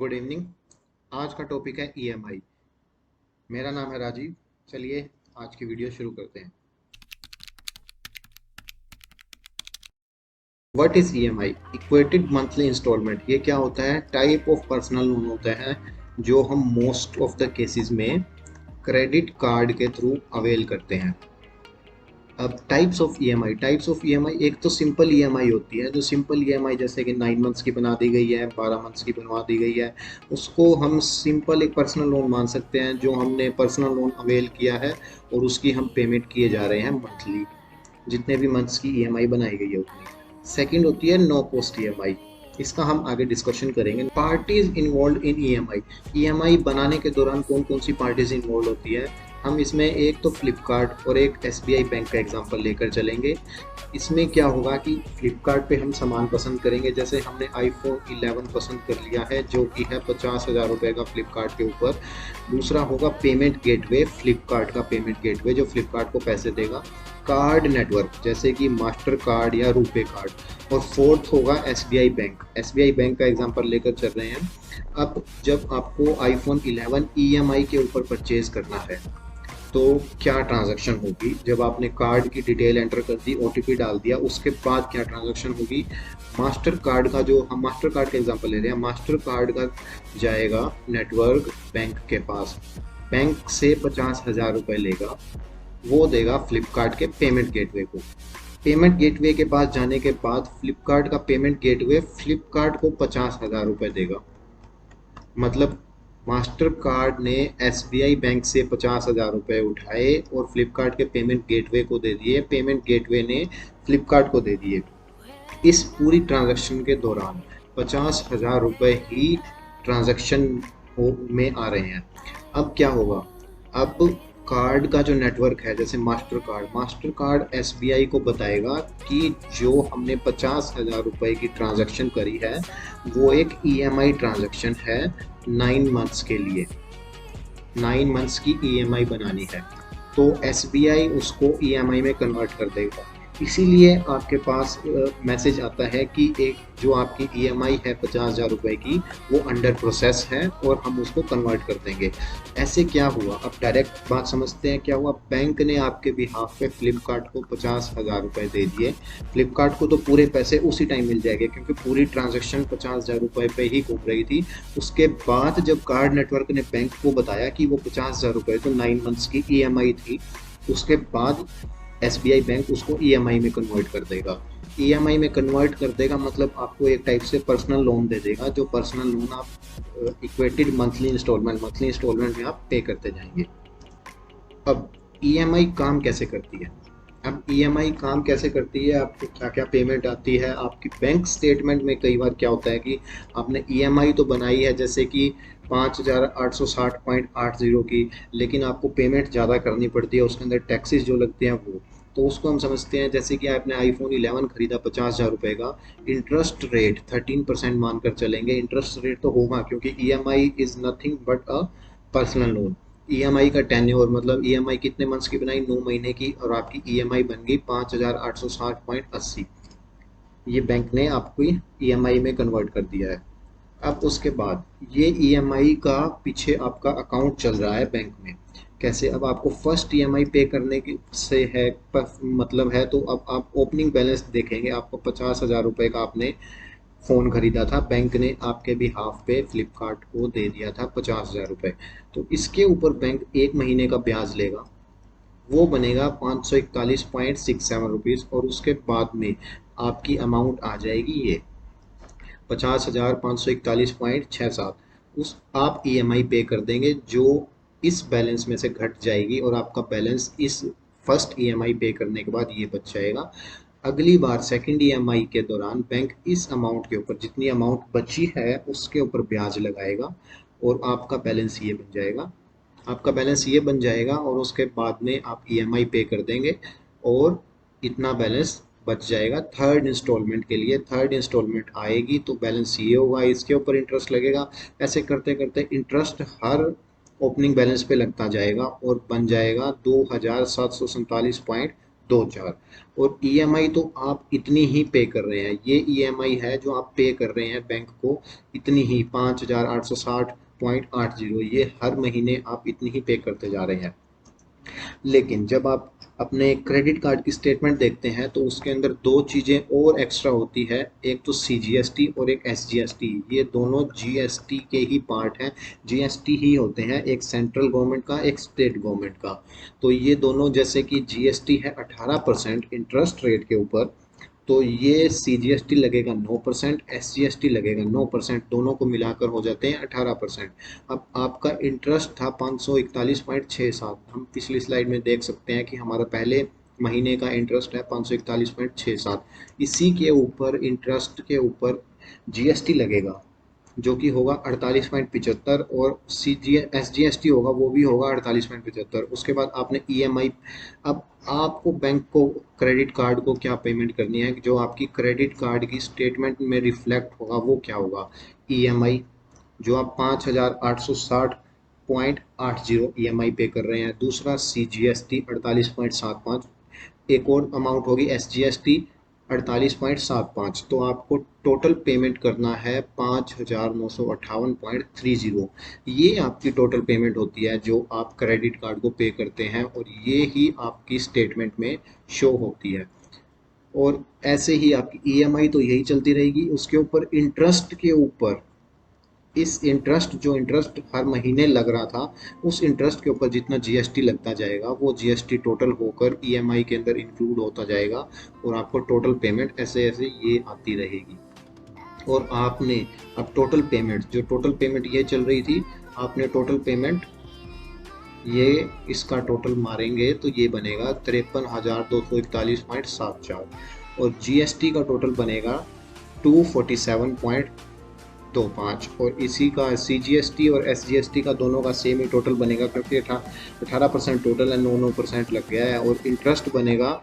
Good evening. आज का topic है ईएमआई। मेरा नाम है राजीव। चलिए आज की वीडियो शुरू करते हैं। What is EMI? Equated monthly instalment. ये क्या होता है? टाइप ऑफ पर्सनल लोन होता है जो हम मोस्ट ऑफ द केसेस में क्रेडिट कार्ड के थ्रू अवेल करते हैं। अब टाइप्स ऑफ ईएमआई, एक तो सिंपल ईएमआई होती है। जो सिंपल ईएमआई जैसे कि 9 मंथ्स की बना दी गई है, 12 मंथ्स की बनवा दी गई है, उसको हम सिंपल एक पर्सनल लोन मान सकते हैं जो हमने पर्सनल लोन अवेल किया है और उसकी हम पेमेंट किए जा रहे हैं मंथली, जितने भी मंथ्स की ईएमआई बनाई गई है उतनी। सेकंड होती है नो कॉस्ट ईएमआई। इसका हम आगे डिस्कशन करेंगे। Parties involve in EMI. EMI बनाने के दौरान कौन कौन सी पार्टीज इन्वॉल्व होती है? हम इसमें एक तो फ्लिपकार्ट और एक एसबीआई बैंक का एग्जांपल लेकर चलेंगे। इसमें क्या होगा कि फ्लिपकार्ट पे हम सामान पसंद करेंगे। जैसे हमने आईफोन 11 पसंद कर लिया है जो कि है 50,000 रुपये का फ्लिपकार्ट के ऊपर। दूसरा होगा पेमेंट गेटवे, फ्लिपकार्ट का पेमेंट गेटवे जो फ्लिपकार्ट को पैसे देगा। कार्ड नेटवर्क जैसे कि मास्टर कार्ड या रुपे कार्ड। और फोर्थ होगा एसबीआई बैंक। एसबीआई बैंक का एग्जांपल लेकर चल रहे हैं। अब जब आपको आईफोन 11 ईएमआई के ऊपर परचेज करना है तो क्या ट्रांजैक्शन होगी? जब आपने कार्ड की डिटेल एंटर कर दी, ओटीपी डाल दिया, उसके बाद क्या ट्रांजैक्शन होगी? मास्टर कार्ड का, जो हम मास्टर कार्ड का एग्जांपल ले रहे हैं, मास्टर कार्ड का जाएगा नेटवर्क बैंक के पास। बैंक से 50,000 रुपये लेगा, वो देगा फ्लिपकार्ट के पेमेंट गेटवे को। पेमेंट गेटवे के पास जाने के बाद फ्लिपकार्ट का पेमेंट गेटवे फ्लिपकार्ट को 50,000 रुपये देगा। मतलब मास्टर कार्ड ने एसबीआई बैंक से 50,000 रुपये उठाए और फ्लिपकार्ट के पेमेंट गेटवे को दे दिए, पेमेंट गेटवे ने फ्लिपकार्ट को दे दिए। इस पूरी ट्रांजैक्शन के दौरान 50,000 रुपये ही ट्रांजैक्शन में आ रहे हैं। अब क्या होगा? अब कार्ड का जो नेटवर्क है, जैसे मास्टर कार्ड एसबीआई को बताएगा कि जो हमने 50,000 रुपये की ट्रांजैक्शन करी है वो एक ईएमआई ट्रांजैक्शन है 9 मंथ्स के लिए। 9 मंथ्स की ईएमआई बनानी है तो एसबीआई उसको ईएमआई में कन्वर्ट कर देगा। इसीलिए आपके पास मैसेज आता है कि एक जो आपकी ईएमआई है 50,000 रुपये की, वो अंडर प्रोसेस है और हम उसको कन्वर्ट कर देंगे। ऐसे क्या हुआ? अब डायरेक्ट बात समझते हैं क्या हुआ। बैंक ने आपके बिहाफ पे फ्लिपकार्ट को 50,000 रुपये दे दिए। फ्लिपकार्ट को तो पूरे पैसे उसी टाइम मिल जाएंगे क्योंकि पूरी ट्रांजैक्शन 50,000 रुपये पे ही घूम रही थी। उसके बाद जब कार्ड नेटवर्क ने बैंक को बताया कि वो 50,000 रुपये तो 9 मंथ्स की ईएमआई थी, उसके बाद एसबीआई बैंक उसको ईएमआई में कन्वर्ट कर देगा। ईएमआई में कन्वर्ट कर देगा मतलब आपको एक टाइप से पर्सनल लोन दे देगा, जो पर्सनल लोन आप इक्वेटेड मंथली इंस्टॉलमेंट में आप पे करते जाएंगे। अब ईएमआई काम कैसे करती है? अब ईएमआई काम कैसे करती है, आपको क्या क्या पेमेंट आती है आपकी बैंक स्टेटमेंट में? कई बार क्या होता है कि आपने ईएमआई तो बनाई है जैसे कि 5,860.80 की, लेकिन आपको पेमेंट ज़्यादा करनी पड़ती है, उसके अंदर टैक्सेस जो लगते हैं वो। तो उसको हम समझते हैं जैसे कि आपने आईफोन 11 खरीदा 50,000 रुपये का, इंटरेस्ट रेट 13% मानकर चलेंगे। इंटरेस्ट रेट तो होगा क्योंकि EMI is nothing but a personal loan. EMI का टेन्योर मतलब ईएमआई कितने मंथ्स की बनाई? 9 महीने की, और आपकी ईएमआई बन गई 5,860.80। ये बैंक ने आपको ईएमआई में कन्वर्ट कर दिया है। अब उसके बाद ये ईएमआई का पीछे आपका अकाउंट चल रहा है बैंक में। कैसे? अब आपको फर्स्ट ईएमआई पे करने की से है मतलब है, तो अब आप ओपनिंग बैलेंस देखेंगे। आपको 50,000 रुपये का आपने फ़ोन खरीदा था, बैंक ने आपके बिहाफ पे फ्लिपकार्ट को दे दिया था 50,000 रुपये। तो इसके ऊपर बैंक 1 महीने का ब्याज लेगा, वो बनेगा 541.67 रुपीज़, और उसके बाद में आपकी अमाउंट आ जाएगी ये 50,541.67। उस आप ईएमआई पे कर देंगे जो इस बैलेंस में से घट जाएगी, और आपका बैलेंस इस फर्स्ट ईएमआई पे करने के बाद ये बच जाएगा। अगली बार सेकंड ईएमआई के दौरान बैंक इस अमाउंट के ऊपर, जितनी अमाउंट बची है उसके ऊपर ब्याज लगाएगा, और आपका बैलेंस ये बन जाएगा और उसके बाद में आप ईएमआई पे कर देंगे और इतना बैलेंस बच जाएगा थर्ड इंस्टॉलमेंट के लिए। थर्ड इंस्टॉलमेंट आएगी तो बैलेंस ये होगा, इसके ऊपर इंटरेस्ट लगेगा। ऐसे करते करते इंटरेस्ट हर ओपनिंग बैलेंस पे लगता जाएगा और बन जाएगा 24। और ईएमआई तो आप इतनी ही पे कर रहे हैं, ये ईएमआई है जो आप पे कर रहे हैं बैंक को, इतनी ही 5860.80, ये हर महीने आप इतनी ही पे करते जा रहे हैं। लेकिन जब आप अपने क्रेडिट कार्ड की स्टेटमेंट देखते हैं तो उसके अंदर दो चीज़ें और एक्स्ट्रा होती है, एक तो सीजीएसटी और एक एसजीएसटी। ये दोनों जीएसटी के ही पार्ट हैं, जीएसटी ही होते हैं, एक सेंट्रल गवर्नमेंट का, एक स्टेट गवर्नमेंट का। तो ये दोनों, जैसे कि जीएसटी है 18% इंटरेस्ट रेट के ऊपर, तो ये सीजीएसटी लगेगा 9%, एसजीएसटी लगेगा 9%, दोनों को मिलाकर हो जाते हैं 18%। अब आपका इंटरेस्ट था 541.67, हम पिछली स्लाइड में देख सकते हैं कि हमारा पहले महीने का इंटरेस्ट है 541.67। इसी के ऊपर इंटरेस्ट के ऊपर जीएसटी लगेगा जो कि होगा 48.75, और C G S G S T होगा, वो भी होगा 48.75। उसके बाद आपने ईएमआई, अब आपको बैंक को क्रेडिट कार्ड को क्या पेमेंट करनी है, जो आपकी क्रेडिट कार्ड की स्टेटमेंट में रिफ्लेक्ट होगा वो क्या होगा, ईएमआई जो आप 5860.80 ईएमआई पे कर रहे हैं। दूसरा सीजीएसटी 48.75, एक और अमाउंट होगी एसजीएसटी 48.75। तो आपको टोटल पेमेंट करना है 5958.30। ये आपकी टोटल पेमेंट होती है जो आप क्रेडिट कार्ड को पे करते हैं, और ये ही आपकी स्टेटमेंट में शो होती है। और ऐसे ही आपकी ईएमआई तो यही चलती रहेगी, उसके ऊपर इंटरेस्ट के ऊपर, इस इंटरेस्ट जो इंटरेस्ट हर महीने लग रहा था, उस इंटरेस्ट के ऊपर जितना जीएसटी लगता जाएगा वो जीएसटी टोटल होकर ईएमआई के अंदर इंक्लूड होता जाएगा, और आपको टोटल पेमेंट ऐसे ऐसे ये आती रहेगी। और आपने अब टोटल पेमेंट, जो टोटल पेमेंट ये चल रही थी, आपने टोटल पेमेंट ये इसका टोटल मारेंगे तो ये बनेगा 53,241.74, और जीएसटी का टोटल बनेगा 247.25, और इसी का सीजीएसटी और एसजीएसटी का दोनों का सेम ही टोटल बनेगा, क्योंकि 18% टोटल है, 9% लग गया है, और इंटरेस्ट बनेगा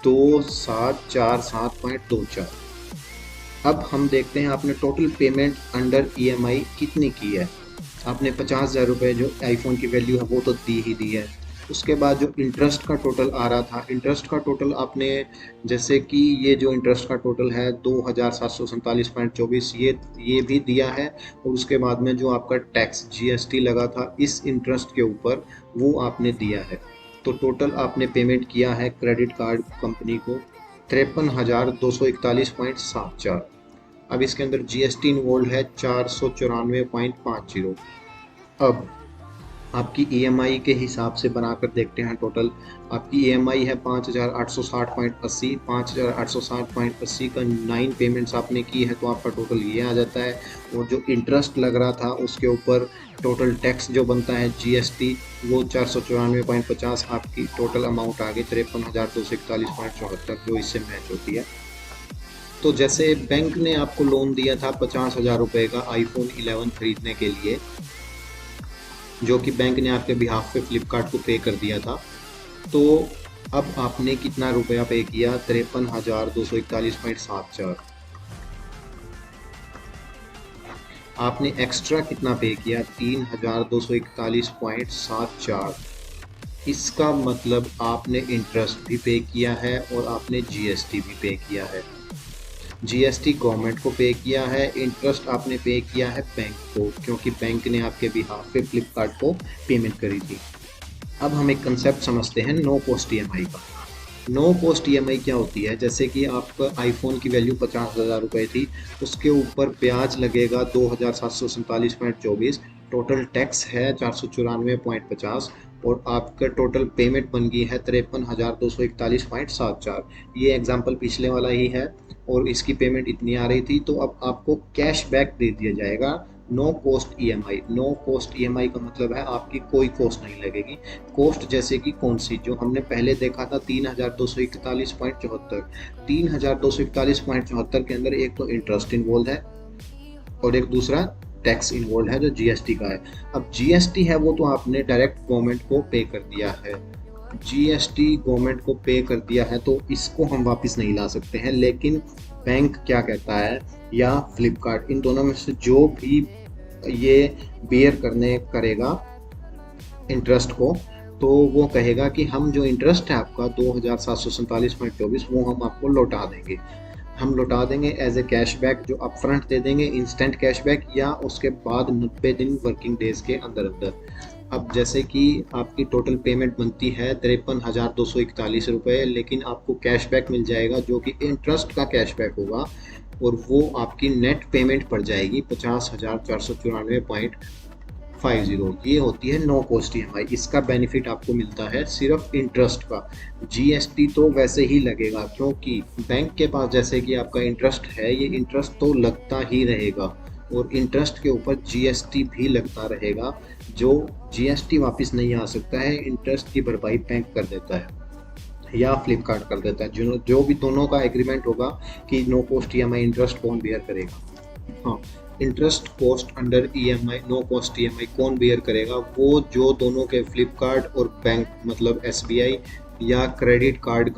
2747.24। अब हम देखते हैं आपने टोटल पेमेंट अंडर ईएमआई कितनी की है। आपने 50,000 रुपये जो आईफोन की वैल्यू है वो तो दी ही दी है। उसके बाद जो इंटरेस्ट का टोटल आ रहा था, इंटरेस्ट का टोटल आपने, जैसे कि ये जो इंटरेस्ट का टोटल है 2747.24, ये भी दिया है, और उसके बाद में जो आपका टैक्स जीएसटी लगा था इस इंटरेस्ट के ऊपर, वो आपने दिया है। तो टोटल आपने पेमेंट किया है क्रेडिट कार्ड कंपनी को 53,241.74। अब इसके अंदर जीएसटी इन्वॉल्व है 494.50। अब आपकी ईएमआई के हिसाब से बनाकर देखते हैं टोटल। आपकी ईएमआई है 5860.80, 5860.80 का 9 पेमेंट्स आपने की है, तो आपका टोटल ये आ जाता है। और जो इंटरेस्ट लग रहा था उसके ऊपर टोटल टैक्स जो बनता है जीएसटी, वो 494.50, आपकी टोटल अमाउंट आ गई 53,241.74, जो इससे मैच होती है। तो जैसे बैंक ने आपको लोन दिया था 50,000 रुपये का आईफोन 11 खरीदने के लिए, जो कि बैंक ने आपके बिहाफ पे फ्लिपकार्ट को पे कर दिया था, तो अब आपने कितना रुपया पे किया, 53,241.74। आपने एक्स्ट्रा कितना पे किया, 3,241.74। इसका मतलब आपने इंटरेस्ट भी पे किया है और आपने जीएसटी भी पे किया है। जीएसटी गवर्नमेंट को पे किया है, इंटरेस्ट आपने पे किया है बैंक को, क्योंकि बैंक ने आपके बिहाफ पे फ्लिपकार्ट को पेमेंट करी थी। अब हम एक कंसेप्ट समझते हैं नो कॉस्ट ईएमआई का। नो कॉस्ट ईएमआई क्या होती है, जैसे कि आपका आईफोन की वैल्यू 50,000 रुपये थी, उसके ऊपर ब्याज लगेगा 2,747.24, टोटल टैक्स है 494.50, और आपका टोटल पेमेंट बन गई है 53,241.74। ये एग्जाम्पल पिछले वाला ही है, और इसकी पेमेंट इतनी आ रही थी, तो अब आपको कैश बैक दे दिया जाएगा no cost EMI. No cost EMI का मतलब है आपकी कोई कॉस्ट नहीं लगेगी। कॉस्ट जैसे कि कौन सी, जो हमने पहले देखा था 3,241.74, 3,241.74 के अंदर एक तो इंटरेस्ट इन्वॉल्व है और एक दूसरा टैक्स इन्वॉल्व है जो जीएसटी का है। अब जीएसटी है वो तो आपने डायरेक्ट गवर्नमेंट को पे कर दिया है, जीएसटी गवर्नमेंट को पे कर दिया है, तो इसको हम वापस नहीं ला सकते हैं। लेकिन बैंक क्या कहता है, या फ्लिपकार्ट, इन दोनों में से जो भी ये बेयर करेगा इंटरेस्ट को, तो वो कहेगा कि हम जो इंटरेस्ट है आपका 2747.24 वो हम आपको लौटा देंगे। हम लौटा देंगे एज ए कैशबैक, जो अपफ्रंट दे देंगे इंस्टेंट कैशबैक, या उसके बाद 90 दिन वर्किंग डेज के अंदर अंदर। अब जैसे कि आपकी टोटल पेमेंट बनती है 53,241 रुपये, लेकिन आपको कैशबैक मिल जाएगा जो कि इंटरेस्ट का कैशबैक होगा, और वो आपकी नेट पेमेंट पड़ जाएगी 50,494.50। ये होती है नो कॉस्ट ईएमआई। इसका बेनिफिट आपको मिलता है सिर्फ इंटरेस्ट का। जीएसटी तो वैसे ही लगेगा, क्योंकि बैंक के पास जैसे कि आपका इंटरेस्ट है, ये इंटरेस्ट तो लगता ही रहेगा, और इंटरेस्ट के ऊपर जीएसटी भी लगता रहेगा। जो जीएसटी वापस नहीं आ सकता है, इंटरेस्ट की भरपाई बैंक कर देता है या फ्लिपकार्ट कर देता है। जो भी दोनों का एग्रीमेंट होगा कि नो कॉस्ट ईएमआई इंटरेस्ट कौन बेयर करेगा। हाँ, interest cost under EMI, no cost EMI कौन बेयर करेगा? वो जो दोनों के फ्लिपकार्ट और बैंक, मतलब एसबीआई या क्रेडिट कार्ड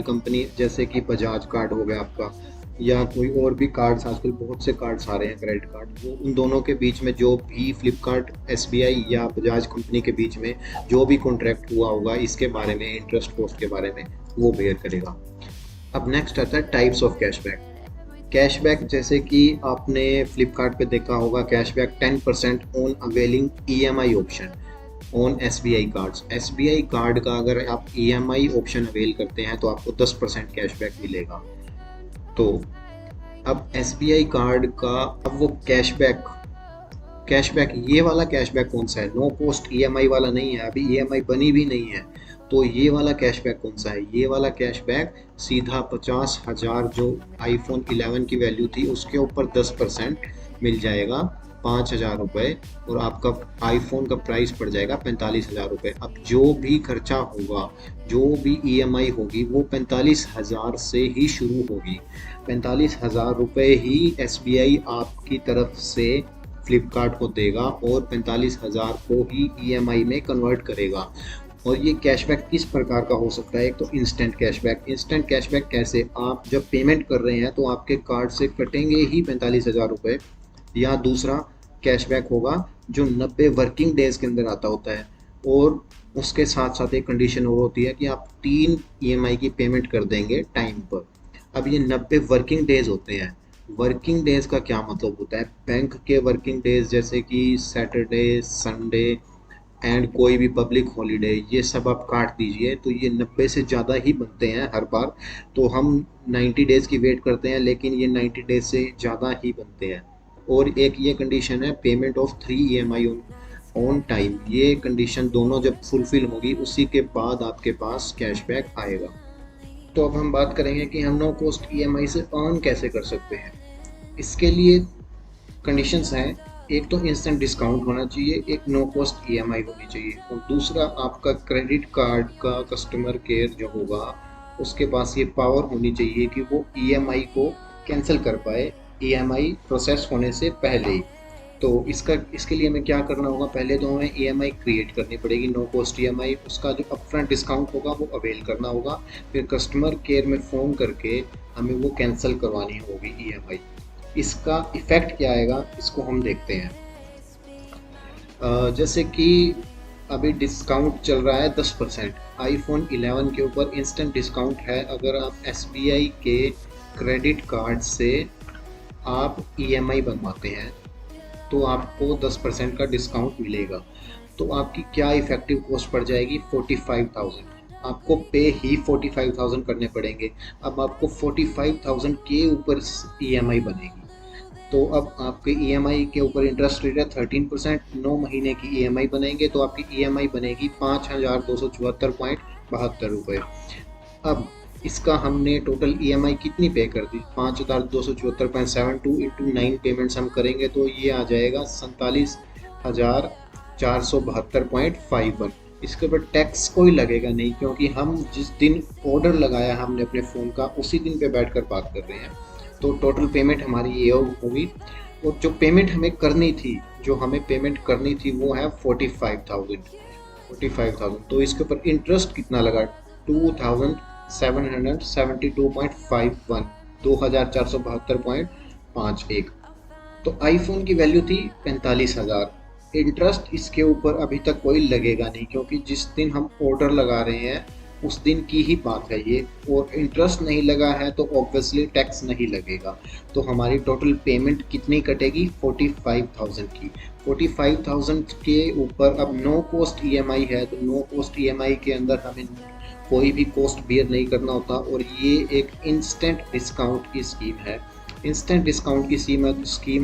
कंपनी जैसे कि बजाज कार्ड हो गया आपका, या कोई और भी कार्ड्स, आजकल बहुत से कार्ड्स आ रहे हैं क्रेडिट कार्ड, वो उन दोनों के बीच में जो भी फ्लिपकार्ट, एसबीआई या बजाज कंपनी के बीच में जो भी कॉन्ट्रैक्ट हुआ होगा इसके बारे में, इंटरेस्ट कॉस्ट के बारे में, वो बेयर करेगा। अब नेक्स्ट आता है टाइप्स ऑफ कैशबैक। कैशबैक जैसे कि आपने फ्लिपकार्ट पे देखा होगा, cashback 10% on availing EMI option on SBI cards. SBI card का अगर आप ईएमआई ऑप्शन अवेल करते हैं तो आपको 10% कैशबैक मिलेगा। तो अब एसबीआई कार्ड का, अब वो कैशबैक ये वाला कैशबैक कौन सा है? नो कॉस्ट ईएमआई वाला नहीं है, अभी ईएमआई बनी भी नहीं है। तो ये वाला कैशबैक कौन सा है? ये वाला कैशबैक सीधा 50,000 जो आईफोन 11 की वैल्यू थी उसके ऊपर 10% मिल जाएगा, 5,000 रुपये, और आपका आईफोन का प्राइस पड़ जाएगा 45,000 रुपये। अब जो भी खर्चा होगा, जो भी ईएमआई होगी, वो 45,000 से ही शुरू होगी। 45,000 रुपये ही एसबीआई आपकी तरफ से फ्लिपकार्ट को देगा और 45,000 को ही ईएमआई में कन्वर्ट करेगा। और ये कैशबैक किस प्रकार का हो सकता है? एक तो इंस्टेंट कैशबैक। इंस्टेंट कैशबैक कैसे? आप जब पेमेंट कर रहे हैं तो आपके कार्ड से कटेंगे ही 45,000 रुपये। या दूसरा कैशबैक होगा जो 90 वर्किंग डेज के अंदर आता होता है, और उसके साथ साथ एक कंडीशन और होती है कि आप 3 ईएमआई की पेमेंट कर देंगे टाइम पर। अब ये 90 वर्किंग डेज होते हैं। वर्किंग डेज का क्या मतलब होता है? बैंक के वर्किंग डेज जैसे कि सैटरडे, संडे एंड कोई भी पब्लिक हॉलीडे, ये सब आप काट दीजिए तो ये 90 से ज़्यादा ही बनते हैं हर बार। तो हम 90 डेज़ की वेट करते हैं, लेकिन ये 90 डेज से ज़्यादा ही बनते हैं। और एक ये कंडीशन है payment of 3 EMI on time. ये कंडीशन दोनों जब फुलफिल होगी उसी के बाद आपके पास कैशबैक आएगा। तो अब हम बात करेंगे कि हम नो कॉस्ट ईएमआई से अर्न कैसे कर सकते हैं। इसके लिए कंडीशंस हैं, एक तो इंस्टेंट डिस्काउंट होना चाहिए, एक नो कॉस्ट ईएमआई होनी चाहिए, और दूसरा आपका क्रेडिट कार्ड का कस्टमर केयर जो होगा उसके पास ये पावर होनी चाहिए कि वो ईएमआई को कैंसिल कर पाए ईएमआई प्रोसेस होने से पहले ही। तो इसके लिए हमें क्या करना होगा? पहले तो हमें ईएमआई क्रिएट करनी पड़ेगी, नो कॉस्ट ईएमआई। उसका जो अपफ्रंट डिस्काउंट होगा वो अवेल करना होगा, फिर कस्टमर केयर में फ़ोन करके हमें वो कैंसिल करवानी होगी ईएमआई। इसका इफ़ेक्ट क्या आएगा इसको हम देखते हैं। जैसे कि अभी डिस्काउंट चल रहा है 10%, आईफोन 11 के ऊपर इंस्टेंट डिस्काउंट है। अगर आप एसबीआई के क्रेडिट कार्ड से आप ईएमआई बनवाते हैं तो आपको 10% का डिस्काउंट मिलेगा। तो आपकी क्या इफ़ेक्टिव कॉस्ट पड़ जाएगी? 45,000। आपको पे ही 45,000 करने पड़ेंगे। अब आपको 45,000 के ऊपर ईएमआई बनेगी। तो अब आपके ईएमआई के ऊपर इंटरेस्ट रेट है 13%, 9 महीने की ईएमआई बनेंगे तो आपकी ईएमआई बनेगी 5,274.72 रुपये। अब इसका हमने टोटल ईएमआई कितनी पे कर दी? 5,274.72 इंटू 9 पेमेंट्स हम करेंगे तो ये आ जाएगा 47,472.51। इसके ऊपर टैक्स कोई लगेगा नहीं, क्योंकि हम जिस दिन ऑर्डर लगाया हमने अपने फ़ोन का उसी दिन पे बैठकर बात कर रहे हैं। तो टोटल पेमेंट हमारी ये होगी, और जो पेमेंट हमें करनी थी वो है 45,000। तो इसके ऊपर इंटरेस्ट कितना लगा? 2,772.51, 2,472.51। तो आईफोन की वैल्यू थी 45,000, इंटरेस्ट इसके ऊपर अभी तक कोई लगेगा नहीं, क्योंकि जिस दिन हम ऑर्डर लगा रहे हैं उस दिन की ही बात है ये, और इंटरेस्ट नहीं लगा है तो ऑब्वियसली टैक्स नहीं लगेगा। तो हमारी टोटल पेमेंट कितनी कटेगी, 45,000 की। 45,000 के ऊपर अब नो कॉस्ट ईएमआई है, तो नो कॉस्ट ईएमआई के अंदर हमें कोई भी कॉस्ट बियर नहीं करना होता, और ये एक इंस्टेंट डिस्काउंट की स्कीम है। इंस्टेंट डिस्काउंट की स्कीम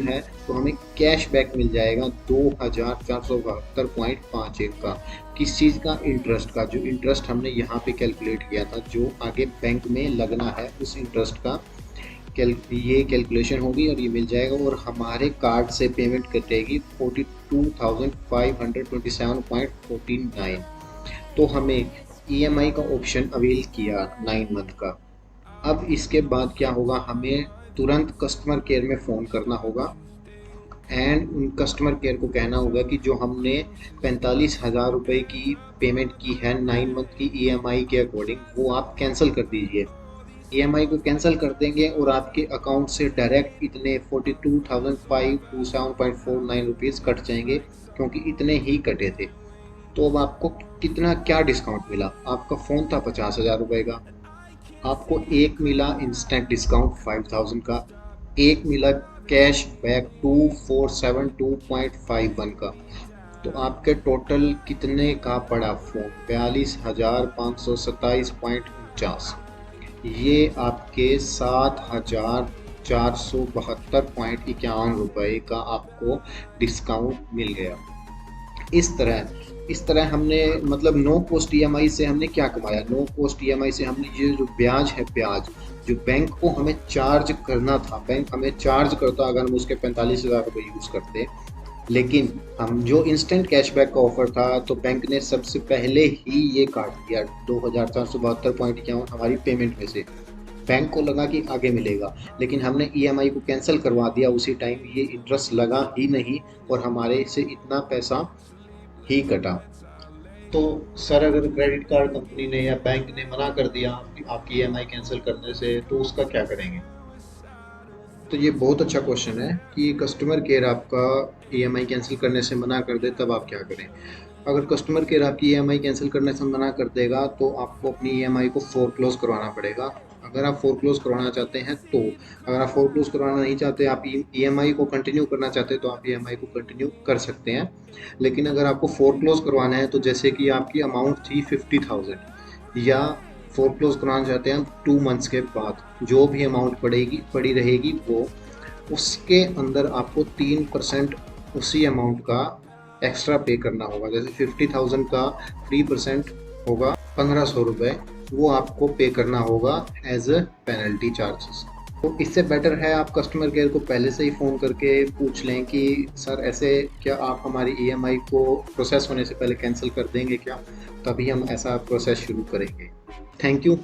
है, तो हमें कैश बैक मिल जाएगा 2,472.51 का। किस चीज़ का, इंटरेस्ट का। जो इंटरेस्ट हमने यहाँ पे कैलकुलेट किया था, जो आगे बैंक में लगना है, उस इंटरेस्ट का ये कैलकुलेशन होगी और ये मिल जाएगा, और हमारे कार्ड से पेमेंट कटेगी 42,527.49। तो हमें ईएमआई का ऑप्शन अवेल किया 9 मंथ का। अब इसके बाद क्या होगा, हमें तुरंत कस्टमर केयर में फ़ोन करना होगा एंड उन कस्टमर केयर को कहना होगा कि जो हमने 45,000 रुपये की पेमेंट की है 9 मंथ की ईएमआई के अकॉर्डिंग, वो आप कैंसिल कर दीजिए। ईएमआई को कैंसिल कर देंगे और आपके अकाउंट से डायरेक्ट इतने 42,527.49 रुपीज़ कट जाएंगे, क्योंकि इतने ही कटे थे। तो अब आपको कितना क्या डिस्काउंट मिला, आपका फ़ोन था 50,000 रुपये का, आपको एक मिला इंस्टेंट डिस्काउंट 5,000 का, एक मिला कैश बैक 2472.51 का। तो आपके टोटल कितने का पड़ा फ़ोन, 42,527.49। ये आपके 7,472.51 रुपये का आपको डिस्काउंट मिल गया। इस तरह हमने मतलब नो कॉस्ट ईएमआई से हमने क्या कमाया, नो कॉस्ट ईएमआई से हमने ये जो ब्याज है, ब्याज जो बैंक को हमें चार्ज करना था, बैंक हमें चार्ज करता अगर हम उसके 45,000 रुपये यूज़ करते, लेकिन हम जो इंस्टेंट कैशबैक का ऑफर था, तो बैंक ने सबसे पहले ही ये काट दिया 2,472.51 हमारी पेमेंट में से। बैंक को लगा कि आगे मिलेगा, लेकिन हमने ईएमआई को कैंसिल करवा दिया उसी टाइम, ये इंटरेस्ट लगा ही नहीं और हमारे से इतना पैसा ही कटा। तो सर अगर क्रेडिट कार्ड कंपनी ने या बैंक ने मना कर दिया आपकी ईएमआई कैंसिल करने से, तो उसका क्या करेंगे? तो ये बहुत अच्छा क्वेश्चन है कि कस्टमर केयर आपका ईएमआई कैंसिल करने से मना कर दे, तब आप क्या करें। अगर कस्टमर केयर आपकी ईएमआई कैंसिल करने से मना कर देगा, तो आपको अपनी ईएमआई को फोरक्लोज करवाना पड़ेगा। अगर आप फोरक्लोज करवाना चाहते हैं तो, अगर आप फोरक्लोज करवाना नहीं चाहते, आप ईएमआई को कंटिन्यू करना चाहते हैं, तो आप ईएमआई को कंटिन्यू कर सकते हैं। लेकिन अगर आपको फोरक्लोज करवाना है, तो जैसे कि आपकी अमाउंट थी 50,000, या फोरक्लोज कराना चाहते हैं 2 मंथ्स के बाद, जो भी अमाउंट पड़ी रहेगी वो, उसके अंदर आपको 3% उसी अमाउंट का एक्स्ट्रा पे करना होगा। जैसे 50,000 का 3% होगा 1,500 रुपये, वो आपको पे करना होगा एज अ पेनल्टी चार्जेस। तो इससे बेटर है आप कस्टमर केयर को पहले से ही फ़ोन करके पूछ लें कि सर ऐसे क्या आप हमारी ईएमआई को प्रोसेस होने से पहले कैंसिल कर देंगे क्या, तभी हम ऐसा प्रोसेस शुरू करेंगे। Thank you.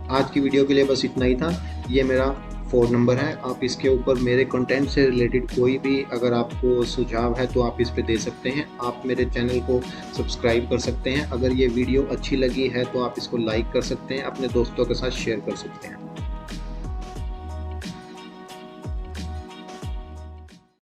आज की वीडियो के लिए बस इतना ही था। ये मेरा फ़ोन नंबर है, आप इसके ऊपर मेरे कंटेंट से रिलेटेड कोई भी अगर आपको सुझाव है तो आप इस पे दे सकते हैं। आप मेरे चैनल को सब्सक्राइब कर सकते हैं। अगर ये वीडियो अच्छी लगी है तो आप इसको लाइक कर सकते हैं, अपने दोस्तों के साथ शेयर कर सकते हैं।